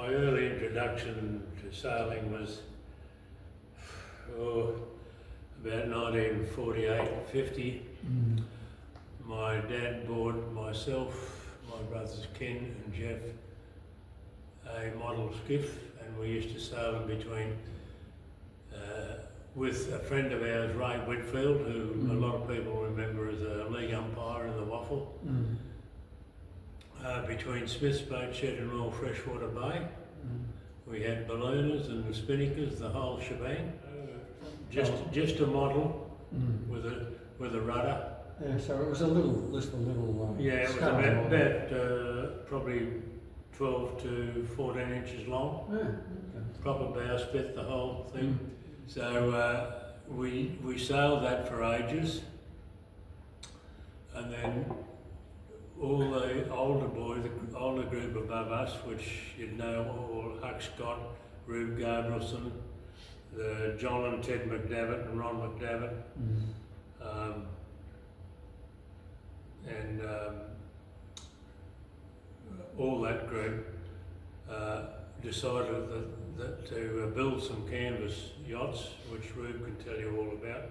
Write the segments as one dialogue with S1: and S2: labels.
S1: my early introduction to sailing was about 1948-50. My dad bought myself, my brothers Ken and Jeff, a model skiff, and we used to sail in between with a friend of ours, Ray Whitfield, who a lot of people remember as a league umpire in the Waffle, between Smith's Boat Shed and Royal Freshwater Bay. We had ballooners and the spinnakers, the whole shebang. Just a model with a rudder.
S2: Yeah, so it was a little.
S1: Yeah, it was about probably 12 to 14 inches long.
S2: Yeah, okay.
S1: Proper bowsprit, the whole thing. So we sailed that for ages, and then all the older boys, the older group above us, which you'd know, all Huck Scott, Rube Gabrielson, the John and Ted McDavitt and Ron McDavitt, and all that group decided that to build some canvas yachts, which Rube can tell you all about,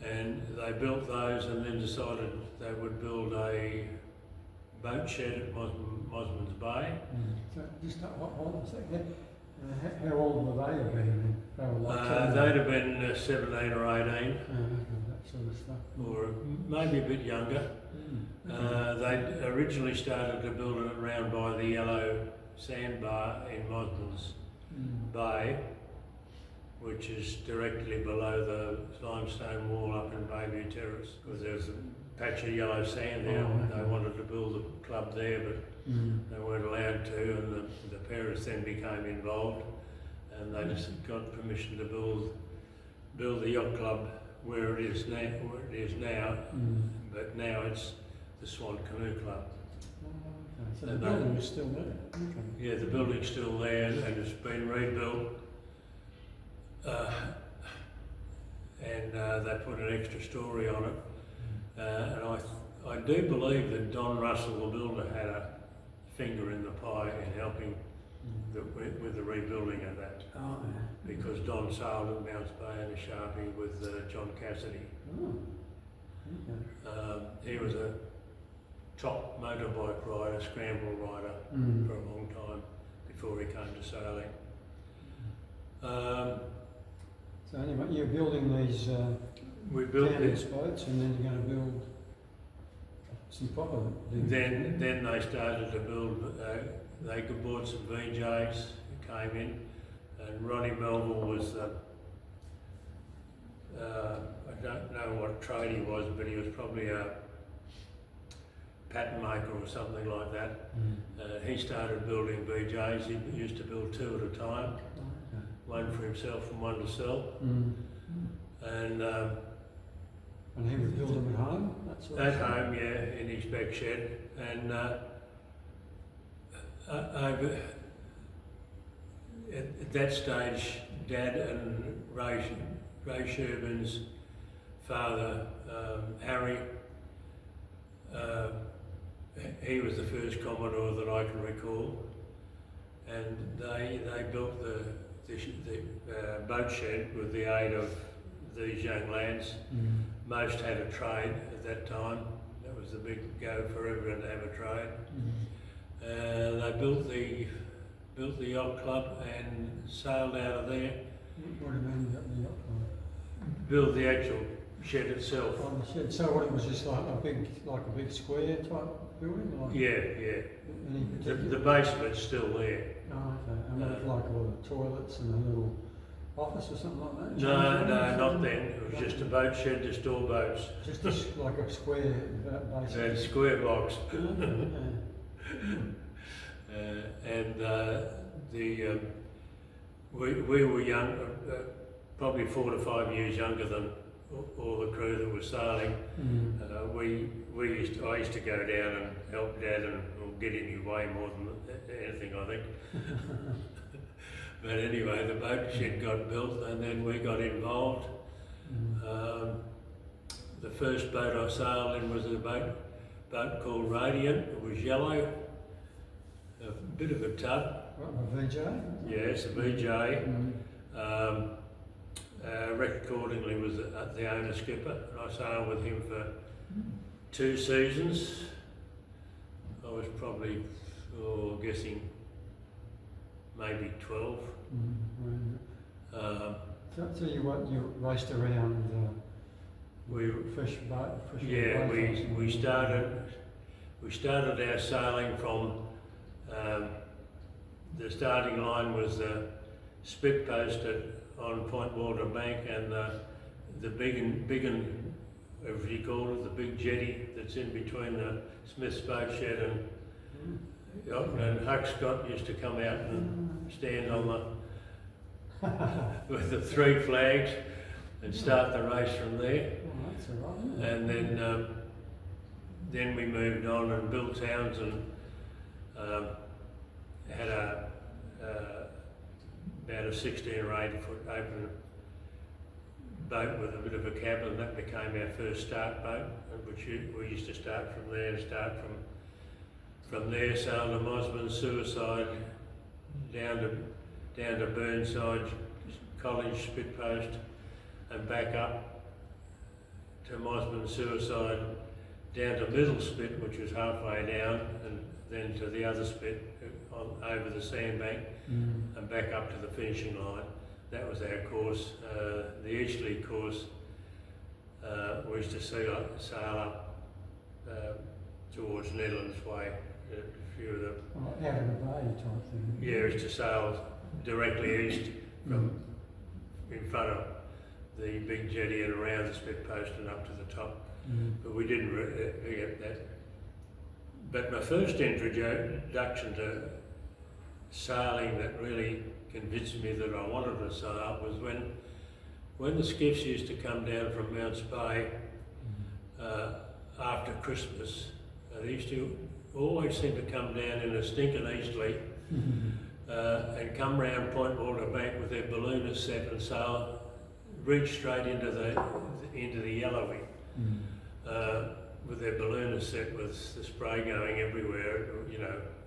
S1: and they built those and then decided they would build a boat shed at Mosman's Bay.
S2: So just hold on a second. How old were they then? They were like
S1: they'd have been 17 or 18,
S2: that sort of stuff.
S1: or maybe a bit younger. They originally started to build it around by the yellow sandbar in Mosman's Bay, which is directly below the limestone wall up in Bayview Terrace, because there's a patch of yellow sand there. They wanted to build a club there, but they weren't allowed to, and the parents then became involved, and they just got permission to build the yacht club where it is now. But now it's the Swan Canoe Club.
S2: So the building is still there?
S1: Yeah, the building's still there and it's been rebuilt. And they put an extra story on it. And I do believe that Don Russell, the builder, had a finger in the pie in helping with the rebuilding of that. Because Don sailed at Mounts Bay in a Sharpie with John Cassidy. He was a top motorbike rider, scramble rider for a long time before he came to sailing.
S2: So anyway, you're building these canvas boats, and then you're going to build some proper.
S1: Then they started to build. They bought some VJs who came in, and Ronnie Melville was. I don't know what trade he was, but he was probably a pattern maker or something like that. He started building VJs. He used to build two at a time, one for himself and one to sell. And
S2: he would build them at home?
S1: At home, yeah, in his back shed. And at that stage, Dad and Ray Sherburne's father, Harry, he was the first Commodore that I can recall, and they built the boat shed with the aid of these young lads. Most had a trade at that time. That was the big go for everyone to have a trade. They built the yacht club and sailed out of there.
S2: What do you mean about the yacht club?
S1: Build the actual shed itself.
S2: Oh, the shed. So what, it was just like a big square type building? Like
S1: Yeah. The base of it's still there.
S2: Oh, okay. And it was like all the toilets and a little office or something like that?
S1: No, not then. It was just a boat shed to store boats.
S2: Just like a square base.
S1: A square box. We were young, probably 4 to 5 years younger than all the crew that was sailing. I used to go down and help Dad and get in his way more than anything, I think. But anyway, the boat shed got built and then we got involved. The first boat I sailed in was a boat called Radiant. It was yellow, a bit of a tub,
S2: What, a VJ?
S1: Yes, a VJ. Rick accordingly was the owner skipper, and I sailed with him for 2 seasons. I was probably, guessing, maybe 12.
S2: So you raced around fresh boat?
S1: Yeah, we started our sailing from the starting line was the spit post on Point Walter Bank, and the big and as you call it, the big jetty that's in between the Smith's boat shed and Huck Scott used to come out and stand on with the 3 flags and start the race from there.
S2: Oh, that's all right.
S1: And then we moved on, and Bill Townsend had about a 16 or 18 foot open boat with a bit of a cabin. That became our first start boat, which we used to start from there, from there, sail to Mosman, Suicide, down to Burnside, College, Spit Post, and back up to Mosman, Suicide, down to Middle Spit, which was halfway down, and then to the other spit over the sandbank, and back up to the finishing line. That was our course. The easterly course, we used to sail up towards Netherlands Way. A few of the
S2: out of the bay type thing.
S1: Yeah, we used to sail directly east from in front of the big jetty and around the spit post and up to the top. But we didn't get that. But my first introduction to sailing that really convinced me that I wanted to sail was when the skiffs used to come down from Mounts Bay after Christmas. They used to always seem to come down in a stinking easterly and come round Point Walter Bank with their ballooners set and sail, reach straight into the yellowing. With their ballooners set with the spray going everywhere. It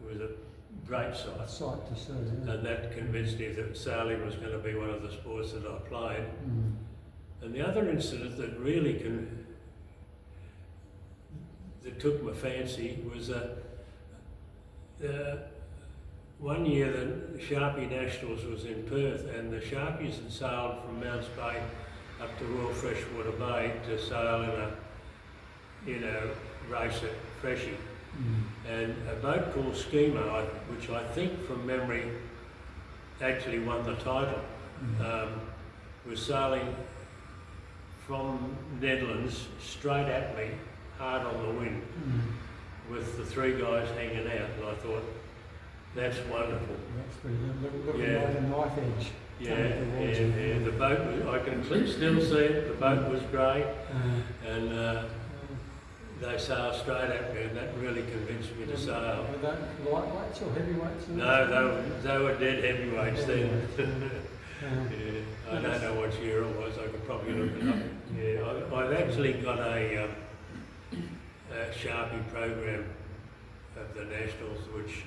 S1: was a great sight.
S2: A sight to see, yeah.
S1: And that convinced me that sailing was going to be one of the sports that I played. And the other incident that really that took my fancy was one year the Sharpie Nationals was in Perth, and the Sharpies had sailed from Mounts Bay up to Royal Freshwater Bay to sail in a race at Freshie. And a boat called Schema, which I think from memory actually won the title, was sailing from Netherlands straight at me, hard on the wind, with the 3 guys hanging out, and I thought, that's wonderful.
S2: That's pretty good. Looking like a knife edge.
S1: Yeah. The boat was, I can still see it, the boat was grey, and they sailed straight at me, and that really convinced me to sail.
S2: Were they lightweights or heavyweights?
S1: No, they were dead heavyweights then. I don't know what year it was, I could probably look it up. Yeah, I've actually got a Sharpie program of the Nationals, which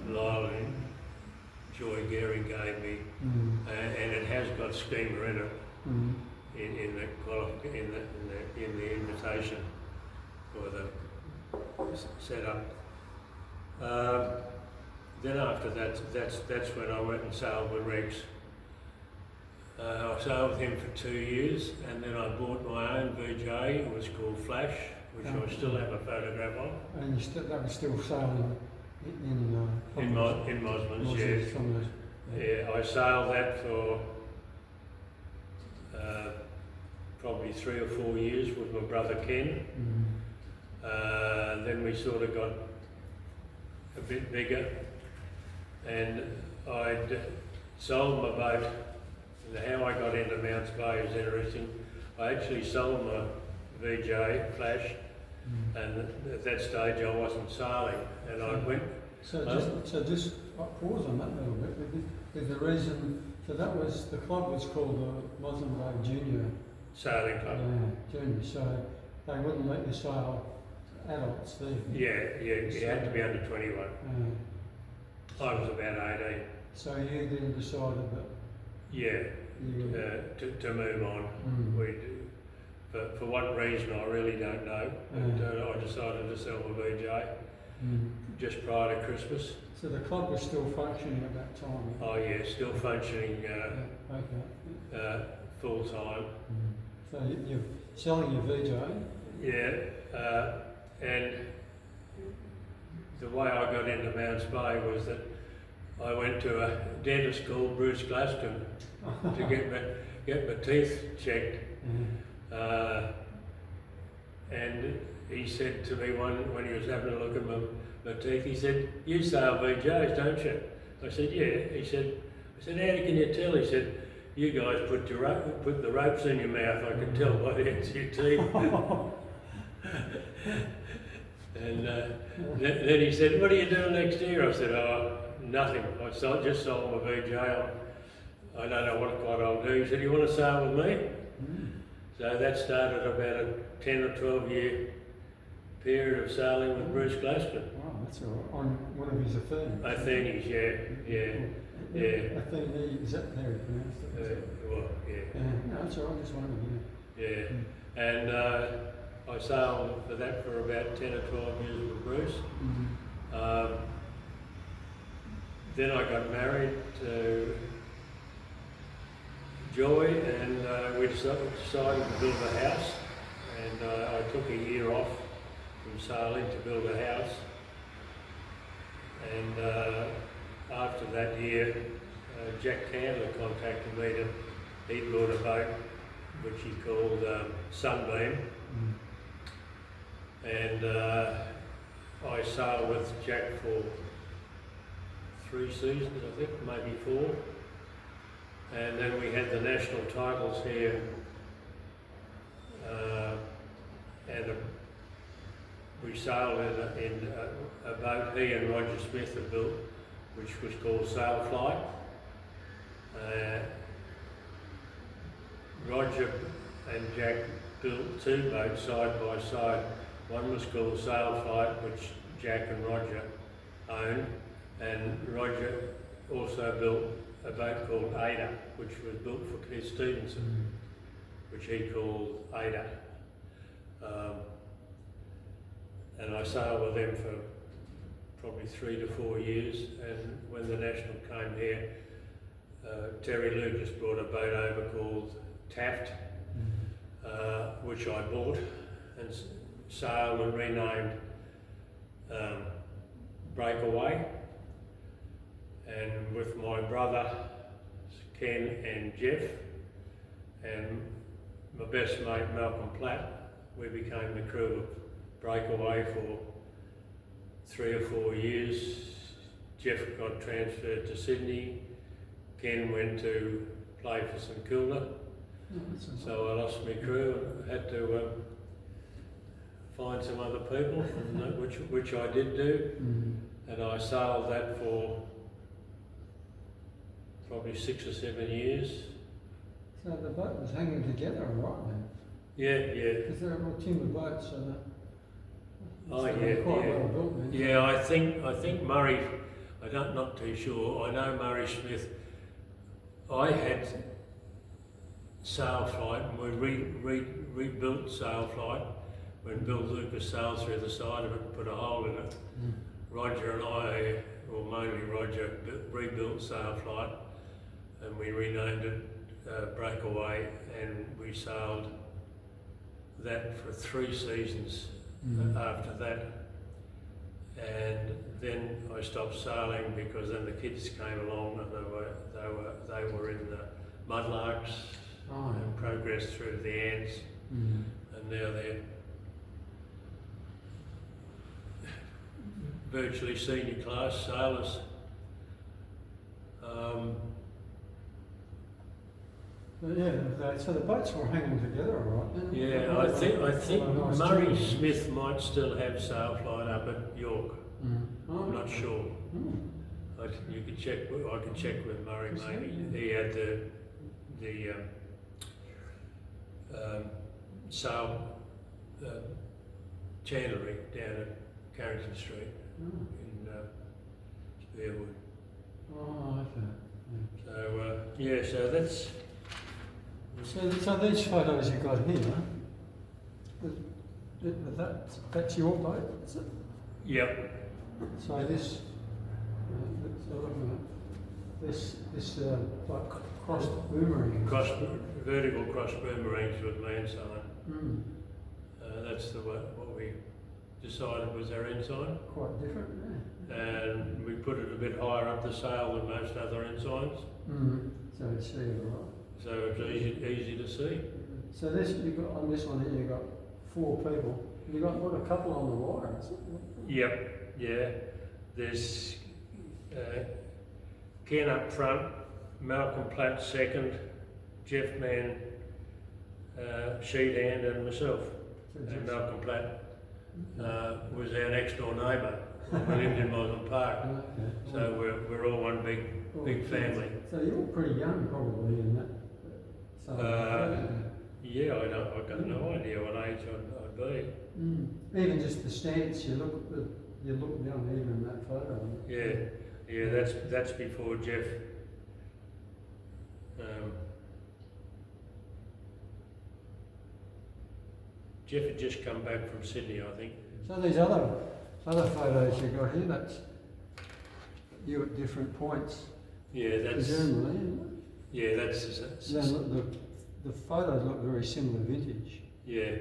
S1: Lyle and Joy Gehring gave me, and it has got Schema in it, in the invitation for the setup. Then after that's when I went and sailed with Rex. I sailed with him for 2 years, and then I bought my own VJ. It was called Flash, which I still have a photograph of.
S2: And that was still sailing in
S1: Mosman's, yes. Yeah, I sailed that for probably 3 or 4 years with my brother Ken. Then we sort of got a bit bigger, and I'd sold my boat. And how I got into Mounts Bay is interesting. I actually sold my VJ Flash, and at that stage I wasn't sailing, and I went.
S2: So just pause on that a little bit. With the reason, so that was the club was called the Moslem Bay Junior
S1: Sailing Club.
S2: Junior. So they wouldn't let you sail adults there.
S1: Yeah, you had to be under 21. I was about 18.
S2: So you then decided that
S1: Yeah,
S2: you
S1: to move on. For what reason I really don't know, but I decided to sell my VJ just prior to Christmas.
S2: So the club was still functioning at that time?
S1: Oh yeah, still functioning full time.
S2: So you're selling your VJ?
S1: Yeah, and the way I got into Mounts Bay was that I went to a dentist called Bruce Glaston to get my teeth checked. And he said to me when he was having a look at my teeth, he said, "You sell VJs, don't you?" I said, "Yeah." He said, "How can you tell?" He said, "You guys put the ropes in your mouth. I can tell by the ends of your teeth." And then he said, "What are you doing next year?" I said, "Oh, nothing. I just sold my VJ. I don't know what I'll do." He said, "You want to sail with me?" So that started about a 10 or 12 year period of sailing with Bruce Glaston.
S2: Wow, that's all right. On one of his Athenes.
S1: Athenes, yeah.
S2: Athene, is that how you pronounce it?
S1: Well, yeah.
S2: No, that's all right, just wondering.
S1: Yeah, and I sailed for that for about 10 or 12 years with Bruce. Then I got married to Joy, and we decided to build a house, and I took a year off from sailing to build a house, and after that year Jack Candler contacted me he'd bought a boat which he called Sunbeam, and I sailed with Jack for 3 seasons, I think, maybe 4. And then we had the national titles here, and we sailed in a boat he and Roger Smith had built, which was called Sailflight. Roger and Jack built 2 boats side by side. One was called Sailflight, which Jack and Roger owned, and Roger also built a boat called Ada, which was built for Keith Stevenson, which he called Ada. And I sailed with them for probably 3 to 4 years, and when the National came here, Terry Lucas brought a boat over called Taft, which I bought and sailed and renamed Breakaway. And with my brother Ken and Jeff and my best mate Malcolm Platt, we became the crew of Breakaway for 3 or 4 years. Jeff got transferred to Sydney. Ken went to play for St Kilda. So I lost my crew and had to find some other people, and which I did do. And I sailed that for probably 6 or 7 years.
S2: So the boat was hanging together all right then?
S1: Yeah.
S2: Because they're all timber boats, so
S1: they're
S2: quite well built then.
S1: Yeah, I think Murray, I'm not too sure. I know Murray Smith, I had Sailflight, and we rebuilt Sailflight when Bill Lucas sailed through the side of it and put a hole in it. Roger and I, or mainly Roger, rebuilt Sailflight, and we renamed it Breakaway, and we sailed that for 3 seasons after that. And then I stopped sailing because then the kids came along, and they were in the mudlarks and progressed through the ants, and now they're virtually senior class sailors.
S2: So the boats were hanging together all right then?
S1: Yeah, I think Murray Smith might still have Sailflight up at York. I'm not sure. You could check. I could check with Murray. Maybe he had the sail chandlery down at Carrington Street in Spearwood.
S2: Oh, okay.
S1: So yeah, so that's
S2: So these photos you got here, that's your boat, is it?
S1: yep.
S2: So this, this like crossed boomerang.
S1: Vertical cross boomerangs with Mann sign.
S2: Mm.
S1: That's what we decided was our ensign.
S2: Quite different, yeah.
S1: And we put it a bit higher up the sail than most other ensigns.
S2: Mm. So it's see it all right.
S1: So it's easy to see.
S2: So this you got on this one here. You got 4 people. You got what, a couple on the water, is it?
S1: Yep. Yeah. There's Ken up front, Malcolm Platt second, Jeff Mann sheet hand, and myself. And Malcolm Platt was our next door neighbour. We lived in Mosman Park,
S2: Okay.
S1: so we're all one big family.
S2: So you're pretty young, probably, in that.
S1: Yeah, I've got no idea what age I'd be.
S2: Mm. Even just the stance, you look young even in that photo.
S1: Yeah, that's before Jeff. Jeff had just come back from Sydney, I think.
S2: So these other photos you got here, that's you at different points.
S1: Yeah, that's.
S2: Presumably, isn't it?
S1: Yeah, that's.
S2: Then look, the photos look very similar vintage.
S1: Yeah.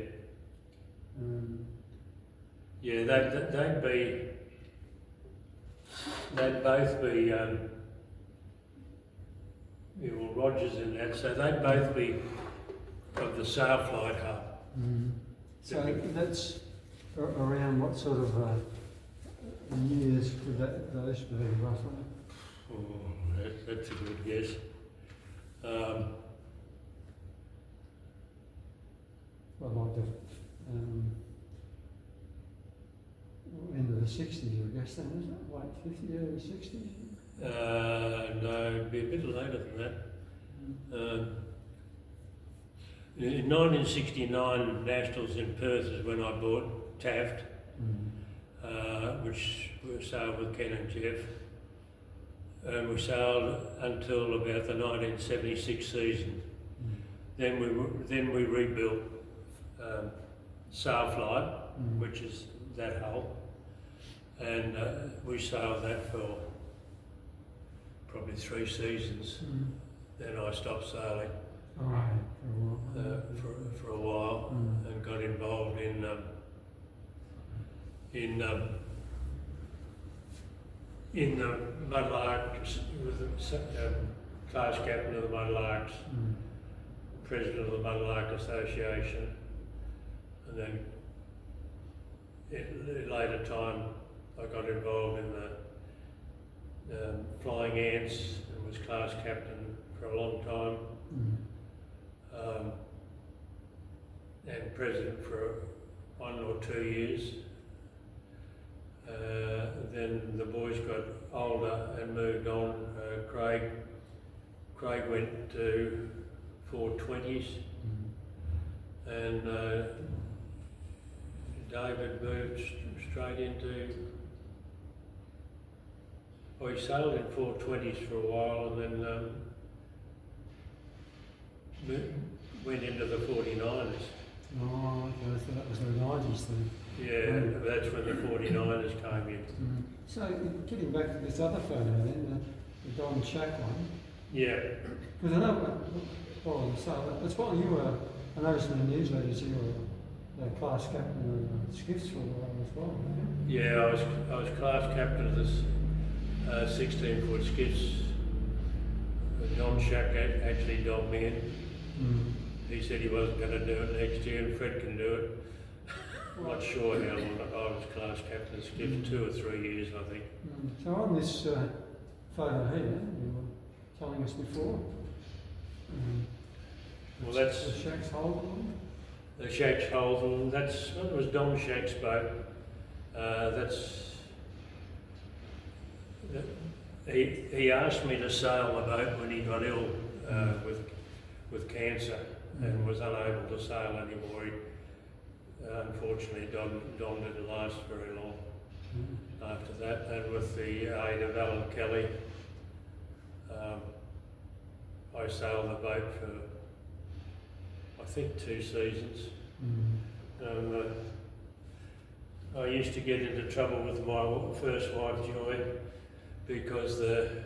S1: Yeah, they'd both be. Well, Rogers in that, so they'd both be of the Sailflight hub.
S2: Mm. So that's around what sort of years could those be roughly?
S1: Oh, that's a good guess.
S2: Well, like the end of the 60s, I guess, then, isn't it? Late 50s, early 60s?
S1: No, it'd be a bit later than that. In 1969, Nationals in Perth is when I bought Taft, which we sailed with Ken and Jeff. And we sailed until about the 1976 season. Then we rebuilt Sailflight, which is that hull, and we sailed that for probably 3 seasons. Then I stopped sailing for a while and got involved in the Mudlarks, with the class captain of the Mudlarks, president of the Mudlark Association, and then at a later time I got involved in the Flying Ants and was class captain for a long time, and president for 1 or 2 years. Then the boys got older and moved on. Craig went to 420s, and David moved straight into. Well, he sailed in 420s for a while, and then went into the 49ers.
S2: Oh, okay, so that was the 90s then.
S1: Yeah, that's when the 49ers came in.
S2: So, getting back to this other photo then, the Don Shack one.
S1: Yeah.
S2: Because I know, so that's why you were, I noticed in the newsletters you were the class captain of skiffs for a while as well, weren't you?
S1: Yeah, I was class captain of this 16-foot skiffs. Don Shack actually dobbed me in. He said he wasn't going to do it next year, and Fred can do it. I'm not sure how long I was class captain of skiffs, 2 or 3 years, I think.
S2: So on this photo here, you were telling us before,
S1: well, that's
S2: the Shack's Holden.
S1: The Shack's Holden. That was Don Shack's boat. He asked me to sail the boat when he got ill with cancer and was unable to sail anymore. Unfortunately, Don didn't last very long after that. And with the aid of Alan Kelly, I sailed the boat for, I think, 2 seasons. I used to get into trouble with my first wife, Joy, because the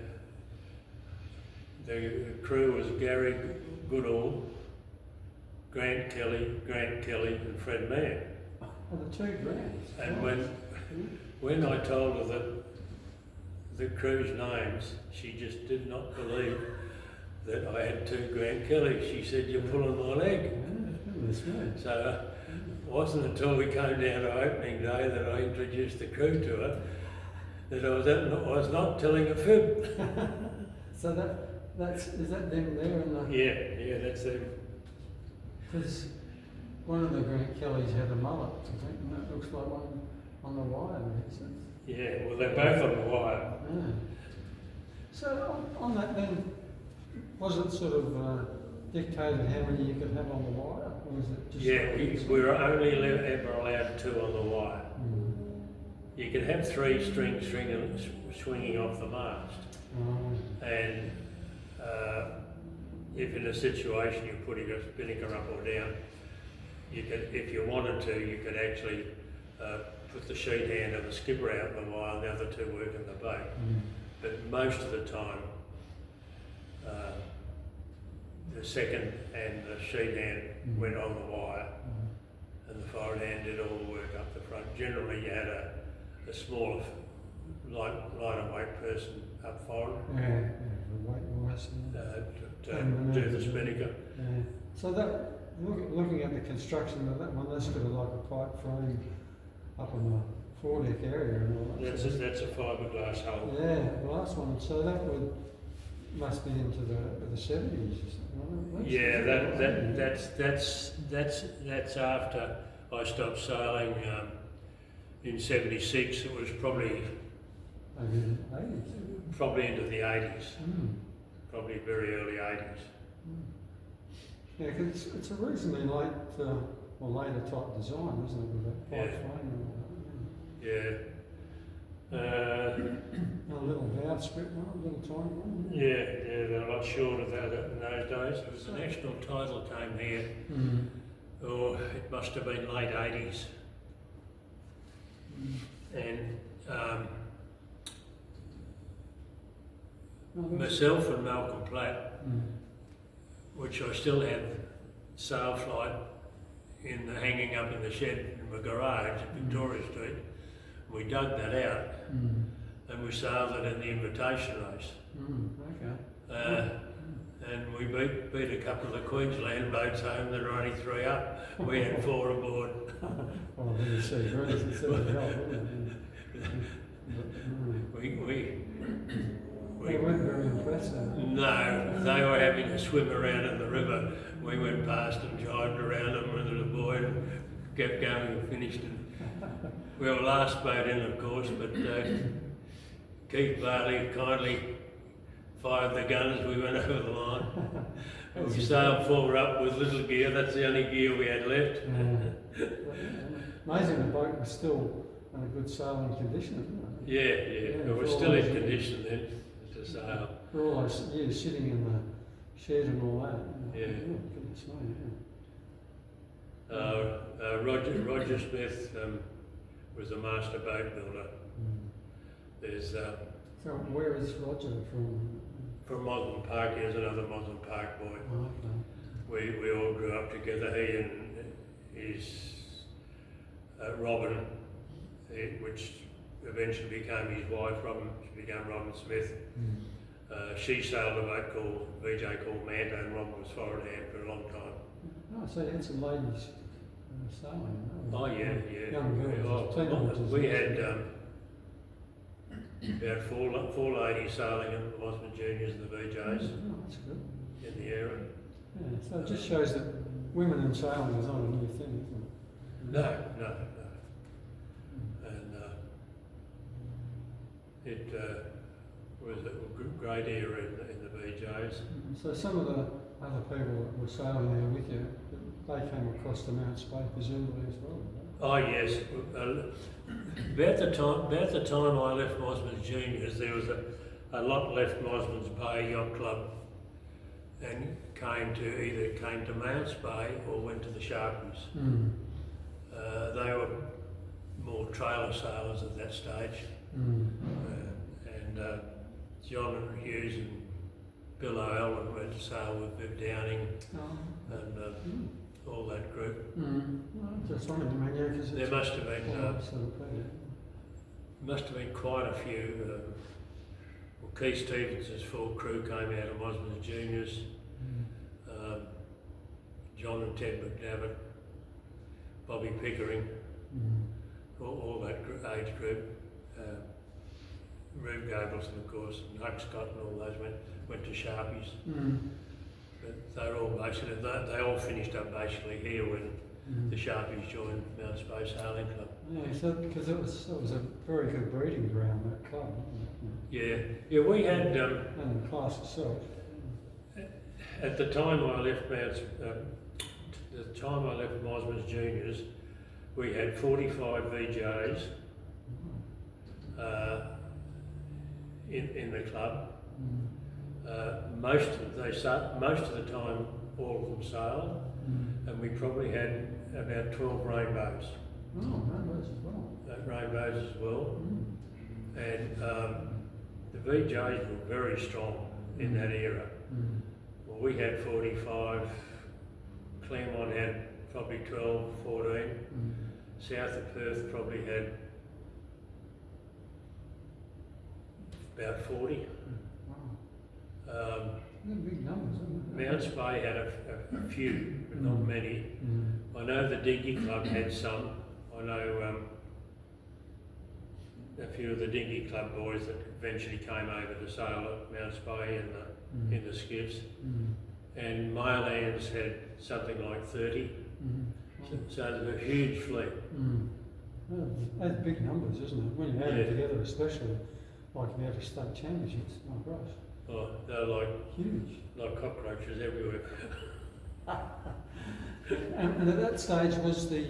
S1: crew was Gary Goodall, Grant Kelly, and Fred Mann.
S2: Oh, the 2 Grants.
S1: And when I told her that the crew's names, she just did not believe that I had 2 Grant Kellys. She said, "You're pulling my leg."
S2: That's right.
S1: So it wasn't until we came down to opening day that I introduced the crew to her that I was not telling a fib.
S2: So is that them there in the...
S1: Yeah, that's them.
S2: Because one of the Grant Kellys had a mullet, I think, and that looks like one on the wire there, isn't it?
S1: Yeah, well, they're both on the wire.
S2: Yeah. So on that then, was it sort of dictated how many you could have on the wire, or was it just...
S1: Yeah, we were only ever allowed 2 on the wire. You could have 3 strings swinging off the mast. And if in a situation you're putting a spinnaker up or down, you could, if you wanted to, you could actually put the sheet hand of the skipper out on the wire and the other 2 work in the boat. But most of the time, the second and the sheet hand went on the wire, and the forward hand did all the work up the front. Generally, you had a smaller, lighter weight person up forward
S2: the weight wise.
S1: to do the spinnaker.
S2: So that, looking at the construction of that one, that's got like a pipe frame up in the foredeck area and all that.
S1: That's a fiberglass hull.
S2: Yeah, the last one. So that must be into the 70s.
S1: Yeah, that's after I stopped sailing in '76. It was probably probably into the 80s, probably very early 80s.
S2: Yeah, because it's a reasonably late or later type design, isn't it, with that pipe frame and all that?
S1: Yeah.
S2: A little bowsprit one, a little tiny one.
S1: Yeah, they're a lot shorter than that in those days. It was the national title came here, or it must have been late 80s. And myself and Malcolm Platt, which I still have sail flight hanging up in the shed in my garage at Victoria Street. We dug that out and we sailed it in the invitation race. And we beat a couple of the Queensland boats home that are only 3 up. We had 4 aboard.
S2: Oh, you see, it's They weren't very impressive.
S1: No, they were having a swim around in the river. We went past and jived around them with a boy and kept going and finished. And we were last boat in, of course, but Keith Barley kindly fired the gun as we went over the line. We sailed 4 up with little gear. That's the only gear we had left.
S2: Amazing the boat was still in a good sailing condition, isn't it?
S1: Yeah. It was still in condition then to sail.
S2: For all those years sitting in the shed and all that.
S1: Yeah.
S2: Goodness me,
S1: Roger Smith was a master boat builder. There's
S2: so where is Roger from?
S1: From Moslem Park. He was another Moslem Park boy.
S2: Oh, okay.
S1: We all grew up together. He and his Robin, which eventually became his wife. She became Robin Smith. She sailed a boat called Mann, and Robin was forward hand for a long time.
S2: Oh, so you had some ladies sailing.
S1: Oh yeah.
S2: Young girls.
S1: We had about four ladies sailing in the Mosman Juniors and the VJs
S2: Oh, that's good.
S1: in the area.
S2: Yeah, so it just shows that women in sailing is not a new thing, isn't it?
S1: No. And it was a great era in the VJs.
S2: So some of the other people that were sailing there with you, they came across the Mount Spade presumably as well.
S1: Oh yes. About the time I left Mosman's Juniors, there was a lot left Mosman's Bay Yacht Club and came to Mounts Bay or went to the Sharpies. They were more trailer sailors at that stage. And John and Hughes and Bill O'Halloran went to sail with Viv Downing and all that group.
S2: Just wondering, I mean, yeah, because
S1: there must have been quite a few. Well, Keith Stevens' full crew came out of Mosman's Juniors. John and Ted McDavitt, Bobby Pickering, all that age group. Rube Gabelson, of course, and Huck Scott and all those went to Sharpies. But they were all basically, they all finished up basically here when the Sharpies joined Mounts Bay Sailing Club.
S2: Yeah, so because it was a very good breeding ground, that club, wasn't it?
S1: Yeah, we had
S2: and the class itself.
S1: at the time I left Mosman's Juniors, we had 45 VJs in the club. Most of the time, all of them sailed, and we probably had about 12 rainbows.
S2: Oh, rainbows as well.
S1: Rainbows as well, and the VJs were very strong in that era. Well, we had 45. Claremont had probably 12, 14. South of Perth probably had about 40.
S2: Big numbers, isn't it?
S1: Mounts Bay had a few, but not many. I know the Dinghy Club had some. I know a few of the Dinghy Club boys that eventually came over to sail at Mounts Bay in the skiffs. And Maylands had something like 30. So there's a huge fleet.
S2: That's big numbers, isn't it? When you add it together, especially like you have a state championships, my gosh.
S1: Oh, they're like
S2: huge,
S1: like cockroaches everywhere.
S2: and at that stage was the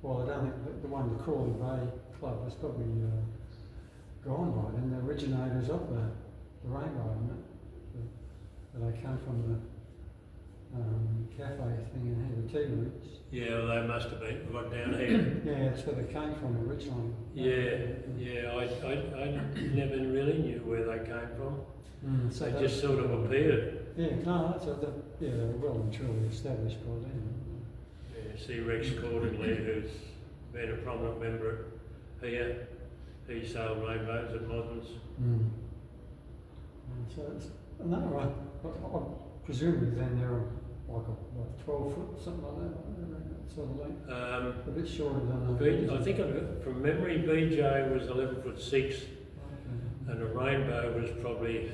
S2: well, I don't think the one, the Crawley Bay Club, was probably gone by then. The originators of the Rainbow, isn't it? They came from the cafe thing and had the tea rooms.
S1: Yeah, well, they must have been right down here.
S2: Yeah, that's where they came from originally.
S1: Yeah, I never really knew where they came from.
S2: So
S1: they just sort of appeared.
S2: Yeah, no, so they're well and truly established by then.
S1: Yeah, see Rex Cordingley, who's been a prominent member here. He sailed rainbows at Mosman's.
S2: So it's another presumably then they're like a 12 foot, something like that sort of length. A bit shorter than
S1: I think from memory, BJ was 11'6", and a rainbow was probably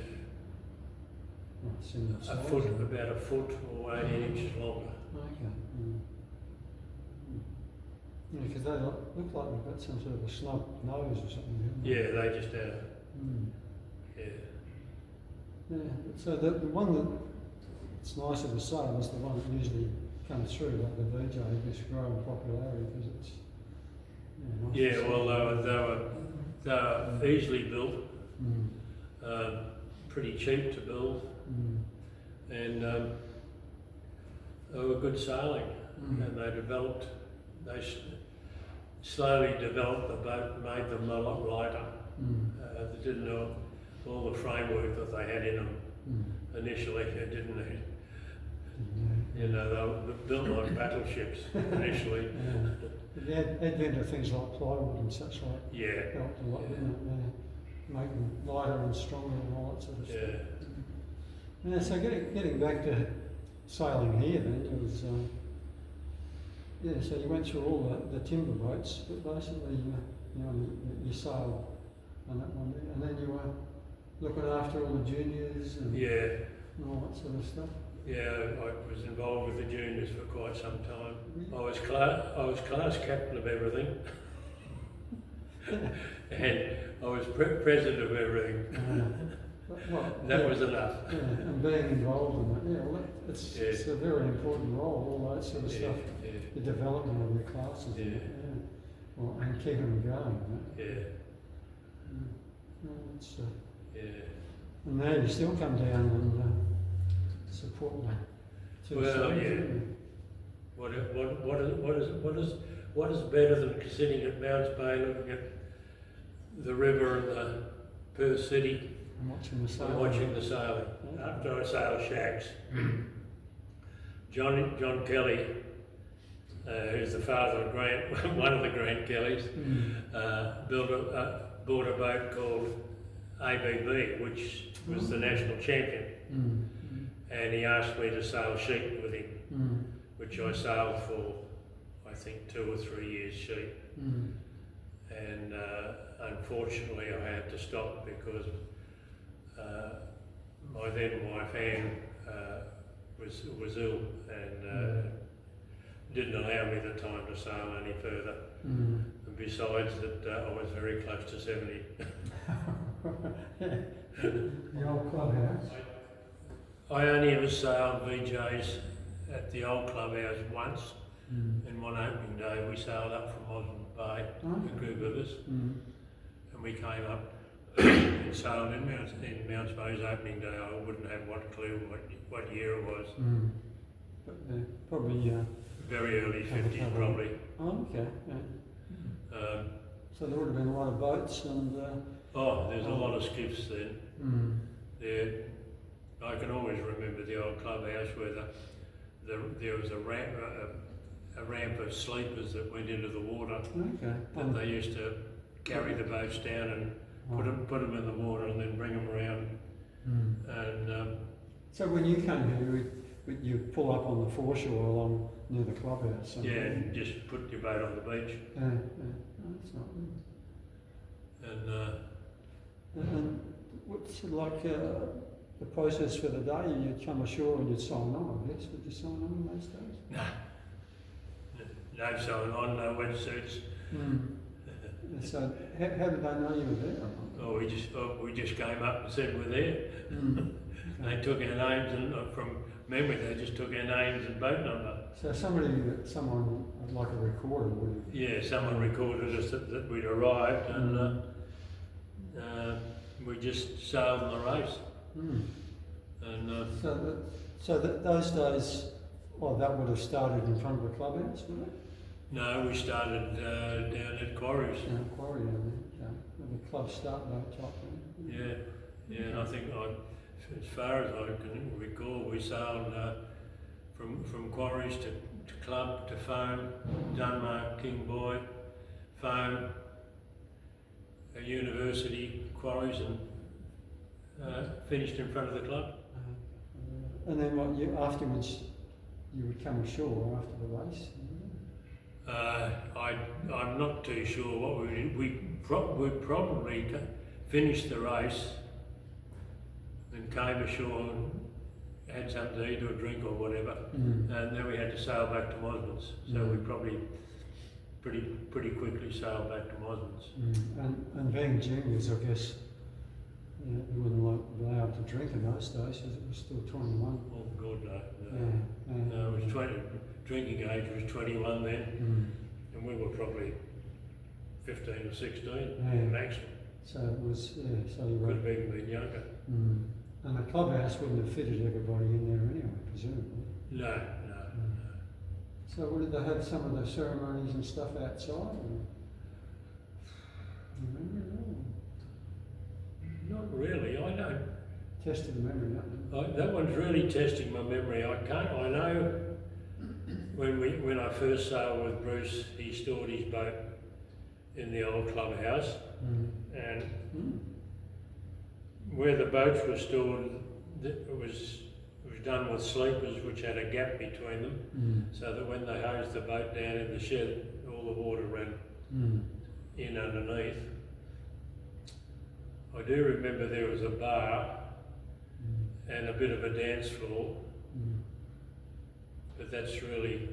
S1: about a foot or 18 inches longer.
S2: Okay. Yeah, because they look like they've got some sort of a snub nose or something.
S1: Yeah, they just had.
S2: Yeah. So the one that's nicer to sail is the one that usually comes through, like the VJ, just growing popularity because it's.
S1: Yeah, well, they were easily built, pretty cheap to build, and they were good sailing, and they slowly developed the boat, made them a lot lighter. They didn't know all the framework that they had in them initially. They didn't need. You know, they were built like battleships initially.
S2: The advent of things like plywood and such like helped a lot, didn't it? Make them lighter and stronger and all that sort of stuff. Yeah, so getting back to sailing here then, it was, so you went through all the timber boats, but basically, you sailed on that one there, and then you were looking after all the juniors and all that sort of stuff.
S1: Yeah, I was involved with the juniors for quite some time. I was class captain of everything, and I was president of everything. That was enough.
S2: Yeah, and being involved in it, it's a very important role. All that sort of stuff, the development of your classes, and keeping them going.
S1: Yeah.
S2: And now you still come down and support me.
S1: Well, yeah. What is better than sitting at Mounts Bay looking at the river and the Perth City
S2: I'm watching the sailing.
S1: and watching the sailing?
S2: Yeah.
S1: After I sail shacks, John Kelly, who's the father of one of the Grant Kellys, bought a boat called ABB, which was the national champion, and he asked me to sail sheep with him, which I sailed for, I think, 2 or 3 years sheep, and unfortunately I had to stop because my then wife Anne was ill and didn't allow me the time to sail any further. And besides that, I was very close to 70.
S2: The old clubhouse.
S1: I only ever sailed VJs at the old clubhouse once, and one opening day we sailed up from Osmond Bay, a group of us, and we came up and sailed in Mounts Bay's opening day. I wouldn't have what clue what year it was.
S2: But probably.
S1: Very early 50s, probably.
S2: Oh, okay. Yeah. So there would have been a lot of boats and.
S1: There's a lot of skiffs then. I can always remember the old clubhouse where there was a ramp of sleepers that went into the water.
S2: Okay.
S1: And they used to carry the boats down and put them in the water and then bring them around. And
S2: so when you came here, you pull up on the foreshore along near the clubhouse.
S1: Yeah, and just put your boat on the beach.
S2: Yeah. That's not good. And what's it like the process for the day? You'd come ashore and you'd sign on, I guess. Would you sign on in those days?
S1: No sign on, no wetsuits.
S2: So how did they know you were there?
S1: We just came up and said we're there. They took our names and from memory they just took our names and boat number.
S2: So someone like a recorder would have...
S1: Yeah, someone recorded us that we'd arrived and we just sailed on the race. And
S2: those days, that would have started in front of the clubhouse, would it?
S1: No, we started down at Quarries.
S2: Yeah, Quarry down there. The club start boat type thing.
S1: Yeah, and I think as far as I can recall, we sailed from Quarries to Club to Foam, Dunmark, King Boy, Foam, University, Quarries, and finished in front of the club.
S2: And then afterwards you would come ashore after the race?
S1: I'm not too sure what we did. We probably finished the race and came ashore and had something to eat or drink or whatever, and then we had to sail back to Mosman's. So we probably pretty quickly sailed back to Mosman's.
S2: And being juniors, I guess, you wouldn't be allowed to drink in those days because it was still 21.
S1: Oh God, no. No, it was 20. Drinking age was 21 then, and we were probably 15 or 16 maximum.
S2: So it was, so you were...
S1: Could have even been younger.
S2: And the clubhouse wouldn't have fitted everybody in there anyway, presumably.
S1: No.
S2: So did they have some of the ceremonies and stuff outside? Or?
S1: Not really. I don't.
S2: Tested the memory, don't
S1: That one's really testing my memory. I know when I first sailed with Bruce, he stored his boat in the old clubhouse, and where the boats were stored, it was done with sleepers which had a gap between them, so that when they hosed the boat down in the shed, all the water ran in underneath. I do remember there was a bar and a bit of a dance floor, but that's really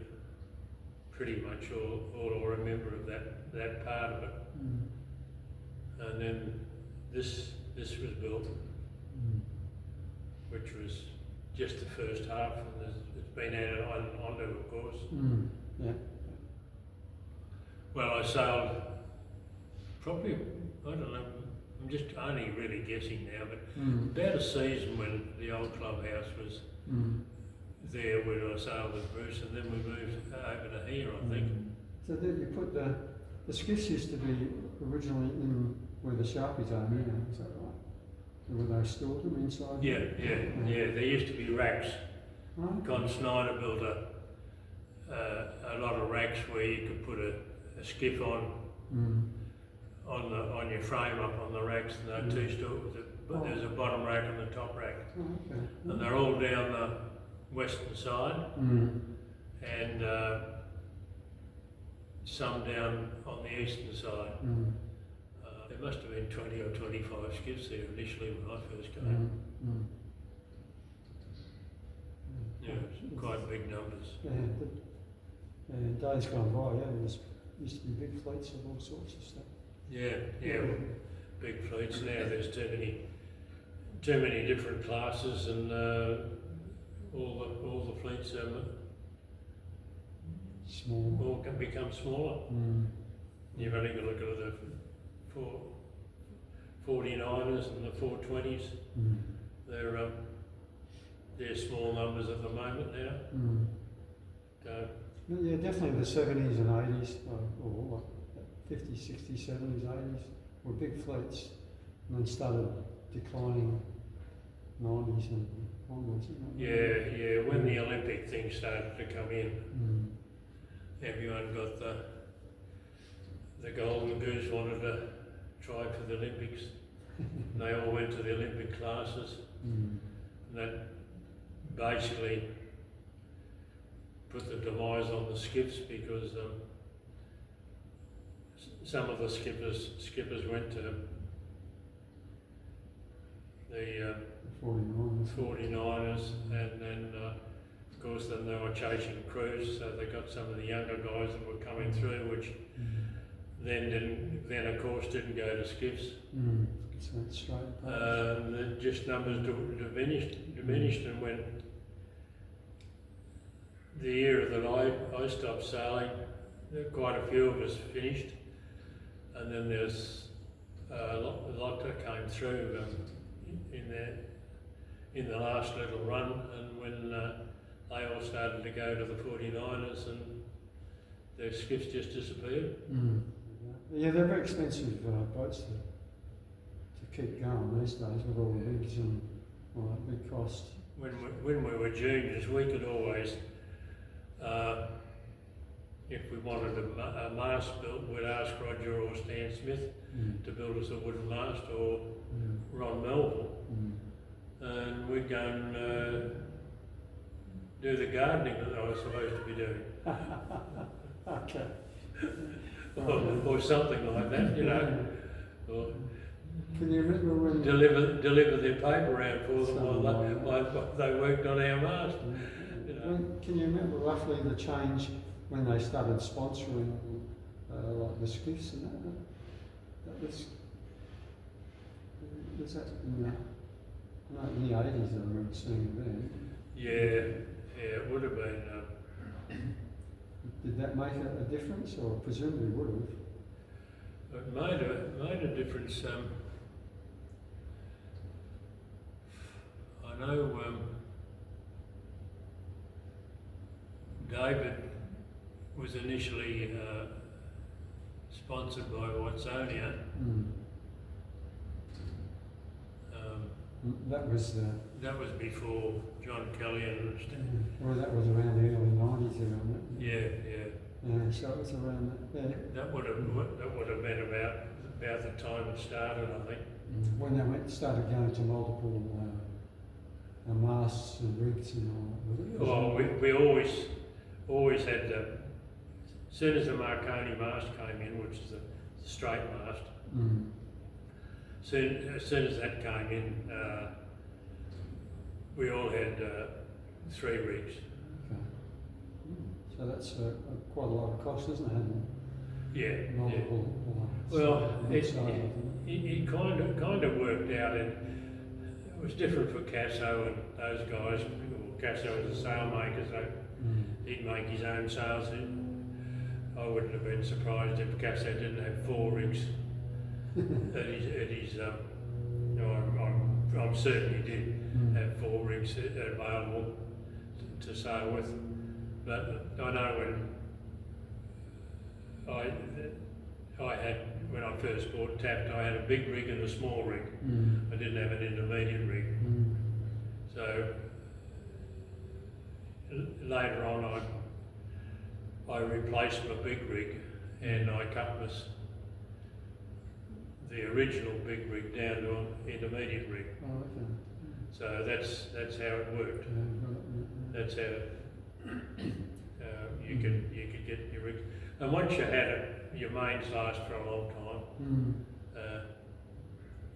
S1: pretty much all I remember of that part of it. And then this was built, which was just the first half, and it's been added onto, of course.
S2: Yeah.
S1: Well, I sailed probably, I don't know, I'm just only really guessing now, but about a season when the old clubhouse was there when I sailed with Bruce, and then we moved over to here, I think.
S2: So then you put the skiffs used to be originally in where the Sharpies are now, is that right? Where they stored them inside?
S1: Yeah. There used to be racks.
S2: Right.
S1: Con Snyder built a lot of racks where you could put a skiff on your frame up on the racks, and they're two-story, but there's a bottom rack and the top rack.
S2: Oh, okay.
S1: And they're all down the western side, and some down on the eastern side. There must have been 20 or 25 skiffs there initially when I first came. Yeah, it's quite big numbers.
S2: And days gone by, there used to be big fleets of all sorts of stuff.
S1: Yeah, big fleets. Now there's too many different classes, and all the fleets
S2: Small.
S1: all can become smaller. You've only got to look at the 49ers and the 420s. They're small numbers at the moment now.
S2: Yeah, definitely the 70s and 80s, or 50s, 60s, 70s, 80s were big fleets, and then started declining 90s and onwards.
S1: Yeah. When the Olympic thing started to come in, everyone got the golden goose wanted to try for the Olympics. They all went to the Olympic classes, and that basically put the demise on the skiffs, because some of the skippers went to the 49ers, and then of course then they were chasing crews, so they got some of the younger guys that were coming through, which then of course didn't go to skiffs.
S2: So that's straight.
S1: Just numbers diminished, and when the year that I stopped sailing, quite a few of us finished, and then there's a lot that came through in the last little run, and when they all started to go to the 49ers, and their skiffs just disappeared.
S2: Yeah, they're very expensive boats to keep going these days with all the rigs and all that big cost.
S1: When we were juniors, we could always, if we wanted a mast built, we'd ask Roger or Stan Smith to build us a wooden mast, or Ron Melville, and we'd go and do the gardening that I was supposed to be doing.
S2: Okay.
S1: or something like that, you know. Or
S2: can you remember when
S1: deliver their paper around for them while they worked on our mast? You know.
S2: Can you remember roughly the change when they started sponsoring like the skiffs and that? That was that in the 80s? I remember seeing it then.
S1: Yeah, it would have been.
S2: Did that make a difference, or presumably would have?
S1: It made a difference. I know David was initially sponsored by Watsonia.
S2: That was
S1: before John Kelly and
S2: well, that was around the early 90s around that.
S1: Yeah.
S2: So it was around that. Yeah.
S1: That would have been about the time it started, I think.
S2: When they started going to multiple masts and rigs and all that.
S1: Well, we always had as soon as the Marconi mast came in, which is the straight mast, as soon as that came in, we all had 3 rigs.
S2: Okay. So that's quite a lot of cost, isn't it?
S1: Yeah.
S2: Multiple.
S1: Well, it kind of worked out, and it was different for Casso and those guys. Casso was a sailmaker, so he'd make his own sails. I wouldn't have been surprised if Casso didn't have 4 rigs I'm certain he did have 4 rigs available to sail with. But I know when I first bought Taft, I had a big rig and a small rig. I didn't have an intermediate rig. So later on, I replaced my big rig and I cut the original big rig down to an intermediate rig.
S2: Oh, okay.
S1: So that's how it worked. That's how you could get your rig. And once you had it, your mains last for a long time.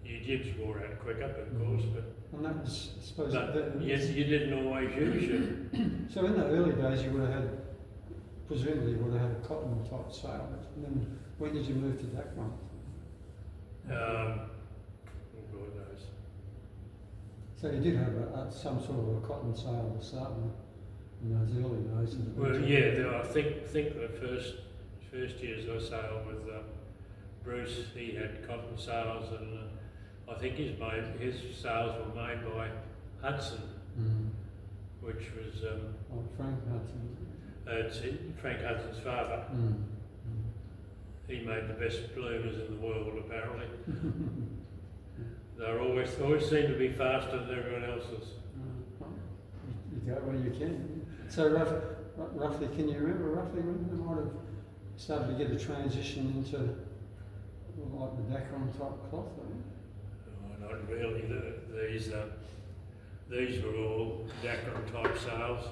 S1: Your jibs wore out quicker, of course, but
S2: and that was, I suppose.
S1: Yes, you didn't always use it.
S2: So in the early days, you would have had, presumably, you would have had a cotton type sail. And then when did you move to that one?
S1: God knows.
S2: So you did have some sort of a cotton sail to start with in those early days.
S1: Well, yeah, I think the first years I sailed with Bruce, he had cotton sails, and I think his sails were made by Hudson, which was
S2: Frank Hudson.
S1: It's Frank Hudson's father. He made the best bloomers in the world, apparently. They always seem to be faster than everyone else's.
S2: You go where you can. So roughly, can you remember roughly when they might have started to get a transition into like the Dacron type cloth?
S1: Oh, not really. These were all Dacron type sails.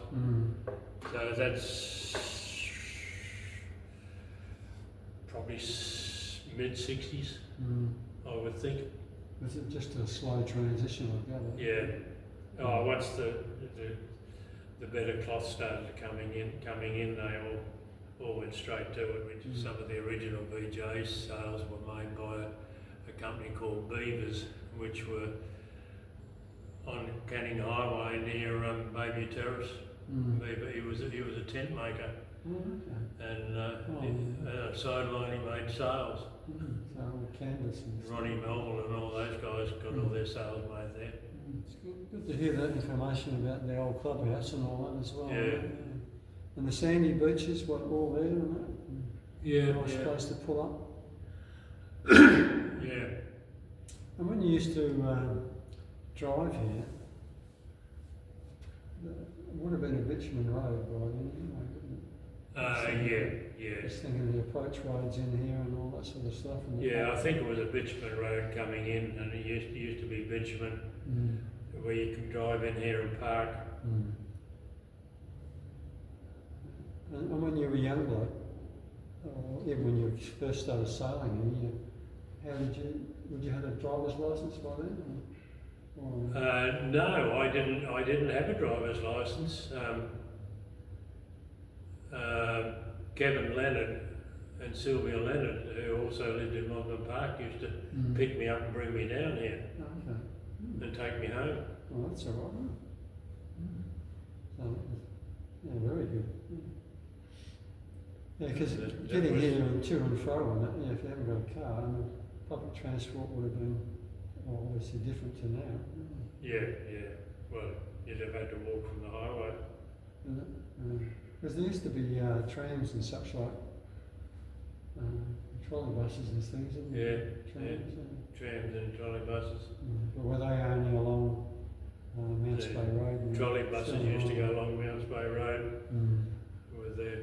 S1: So that's probably mid-60s, I would think.
S2: Was it just a slow transition, I gather?
S1: Yeah. Oh, once the better cloth started coming in, they all went straight to it. Which some of the original VJ sails were made by a company called Beavers, which were on Canning Highway near Bayview Terrace. Beaver, he was a tent maker, and sideline he made sails.
S2: So all canvas and
S1: Ronnie Melville and all those guys got all their sails made there.
S2: It's good to hear that information about the old clubhouse and all that as well.
S1: Yeah.
S2: And the sandy beaches, all there and that?
S1: Yeah.
S2: Nice place to pull up.
S1: Yeah.
S2: And when you used to drive here, it would have been a bitumen road by then, wouldn't it?
S1: Yeah.
S2: Just thinking the approach roads in here and all that sort of stuff.
S1: Yeah, I think it was a bitumen road coming in, and it used to be bitumen, where you could drive in here and park.
S2: And when you were young bloke, or even when you first started sailing, would you have a driver's license by then?
S1: No, I didn't have a driver's license. Kevin Leonard and Sylvia Leonard, who also lived in Longman Park, used to pick me up and bring me down here and take me home.
S2: Well, that's all right. So, yeah, very good. Yeah, because getting here and to and fro and that, if you haven't got a car, public transport would have been obviously different to now.
S1: Yeah. Well, you'd have had to walk from the highway.
S2: Because there used to be trams and such like, trolley buses and things, didn't there?
S1: Trams and trolley buses.
S2: But were they only along Mounts Bay Road?
S1: Trolley buses used to go along Mounts Bay Road with their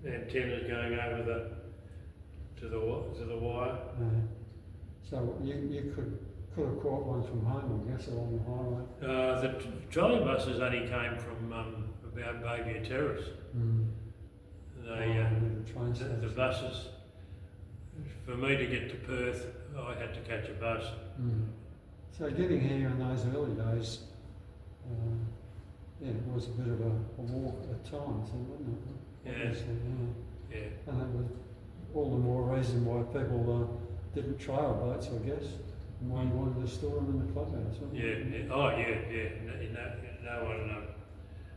S1: antennas going over to the wire.
S2: So you could have caught one from home, I guess, along the highway.
S1: The trolley buses only came from about Bayview Terrace. The buses, for me to get to Perth, I had to catch a bus.
S2: So getting here in those early days, it was a bit of a walk at times, wasn't it?
S1: Yeah.
S2: And that was all the more reason why people didn't trial boats, I guess, and why you wanted to store them in the clubhouse, wasn't it?
S1: Oh, yeah.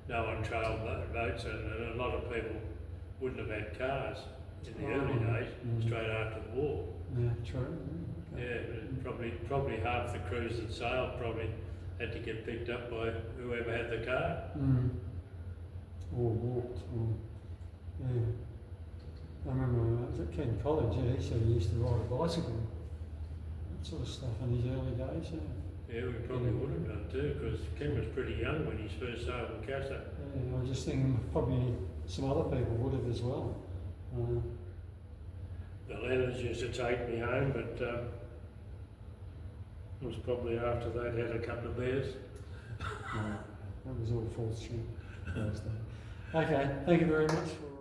S1: No one trailed boats, and a lot of people wouldn't have had cars in the early days, straight after the war.
S2: Yeah, true.
S1: Yeah, but probably half the crews that sailed probably had to get picked up by whoever had the car.
S2: Or walked, or, yeah. I remember when I was at Ken College, yeah, he said he used to ride a bicycle, that sort of stuff in his early days, yeah.
S1: Yeah, we probably would have done too, because Ken was pretty young when he first sailed in Casa.
S2: Yeah, I was just thinking probably some other people would have as well.
S1: The Lennons used to take me home, but it was probably after they'd had a couple of beers.
S2: That was all 4th Street those days. Okay, thank you very much for